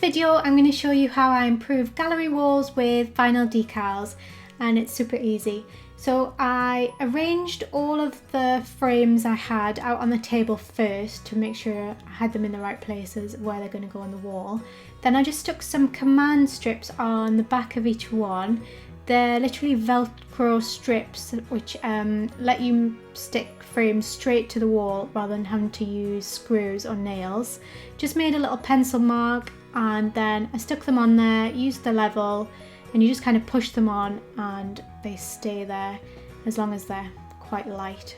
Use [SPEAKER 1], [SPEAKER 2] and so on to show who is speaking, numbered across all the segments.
[SPEAKER 1] video I'm going to show you how I improve gallery walls with vinyl decals, and it's super easy. So I arranged all of the frames I had out on the table first to make sure I had them in the right places where they're going to go on the wall. Then I just stuck some command strips on the back of each one. They're literally Velcro strips which let you stick frames straight to the wall rather than having to use screws or nails. Just made a little pencil mark and then I stuck them on there, used the level, and you just kind of push them on and they stay there as long as they're quite light.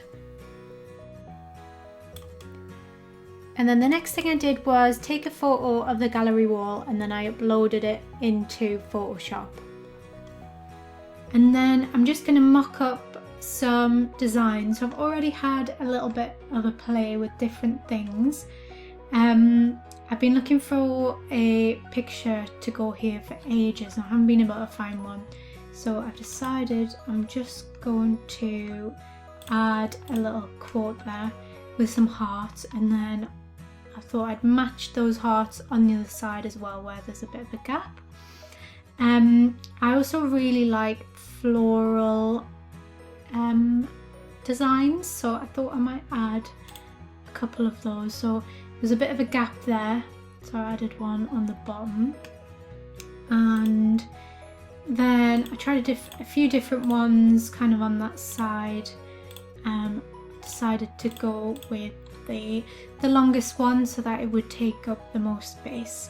[SPEAKER 1] And then the next thing I did was take a photo of the gallery wall and then I uploaded it into Photoshop. And then I'm just going to mock up some designs. So I've already had a little bit of a play with different things. I've been looking for a picture to go here for ages and I haven't been able to find one. So I've decided I'm just going to add a little quote there with some hearts, and then I thought I'd match those hearts on the other side as well where there's a bit of a gap. I also really like floral designs, so I thought I might add a couple of those. So there's a bit of a gap there, so I added one on the bottom, and then I tried a few different ones kind of on that side. Decided to go with the longest one so that it would take up the most space.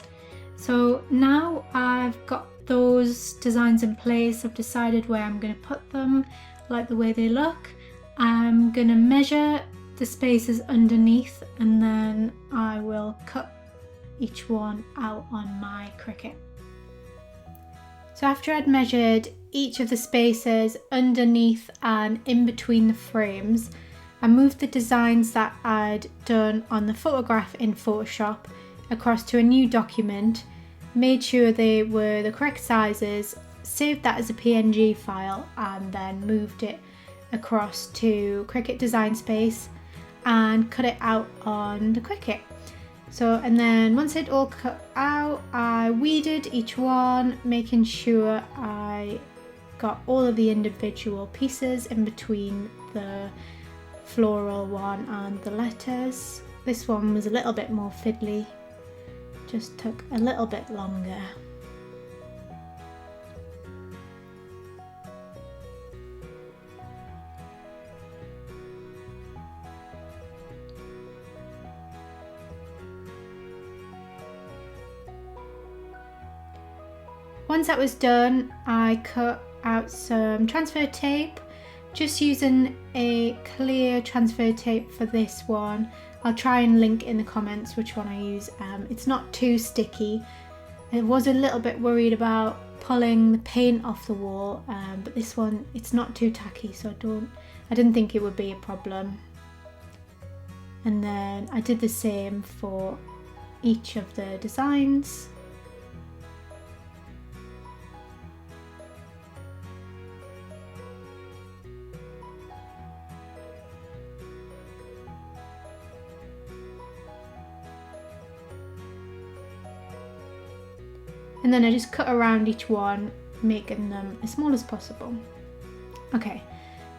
[SPEAKER 1] So now I've got those designs in place, I've decided where I'm going to put them, like the way they look. I'm going to measure the spaces underneath and then I will cut each one out on my Cricut. So after I'd measured each of the spaces underneath and in between the frames, I moved the designs that I'd done on the photograph in Photoshop across to a new document, made sure they were the correct sizes, saved that as a PNG file, and then moved it across to Cricut Design Space and cut it out on the Cricut. So, and then once it all cut out, I weeded each one, making sure I got all of the individual pieces in between the floral one and the letters. This one was a little bit more fiddly, just took a little bit longer. Once that was done, I cut out some transfer tape, just using a clear transfer tape for this one. I'll try and link in the comments which one I use. It's not too sticky. I was a little bit worried about pulling the paint off the wall, but this one, it's not too tacky, so I didn't think it would be a problem. And then I did the same for each of the designs. And then I just cut around each one, making them as small as possible. Okay,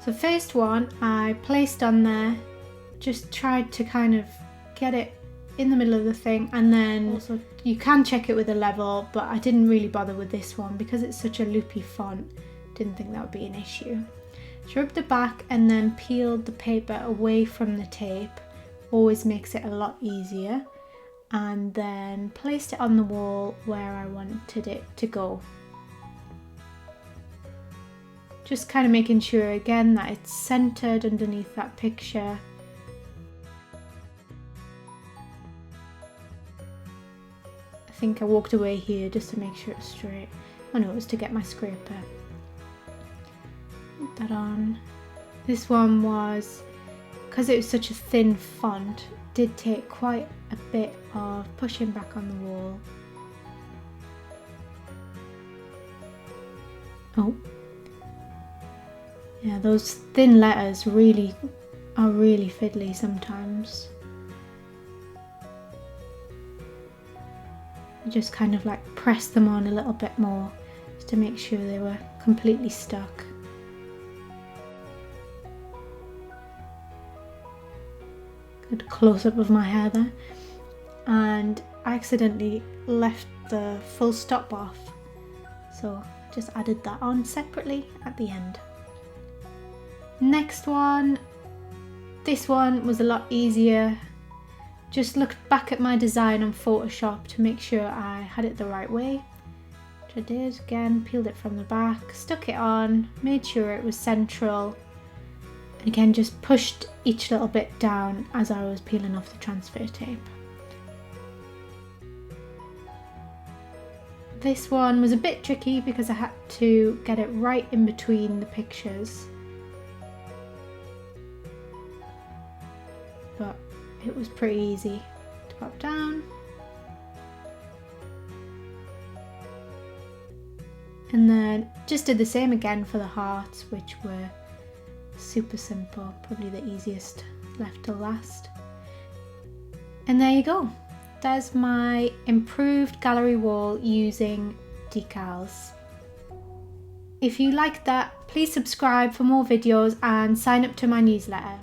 [SPEAKER 1] so first one I placed on there, just tried to kind of get it in the middle of the thing, and then also you can check it with a level, but I didn't really bother with this one because it's such a loopy font, didn't think that would be an issue. So rubbed the back and then peeled the paper away from the tape, always makes it a lot easier. And then placed it on the wall where I wanted it to go. Just kind of making sure again that it's centered underneath that picture. I think I walked away here just to make sure it's straight. Oh no, it was to get my scraper. Put that on. This one was, because it was such a thin font, did take quite a bit of pushing back on the wall. Oh, yeah, those thin letters are really fiddly sometimes. just kind of like pressed them on a little bit more just to make sure they were completely stuck. Good close up of my hair there, and I accidentally left the full stop off, so just added that on separately at the end. Next one, this one was a lot easier. Just looked back at my design on Photoshop to make sure I had it the right way, which I did. Again, peeled it from the back, stuck it on, made sure it was central, and again just pushed each little bit down as I was peeling off the transfer tape. This one was a bit tricky because I had to get it right in between the pictures, but it was pretty easy to pop down. And then just did the same again for the hearts, which were super simple, probably the easiest left till last. And there you go. There's my improved gallery wall using decals. If you liked that, please subscribe for more videos and sign up to my newsletter.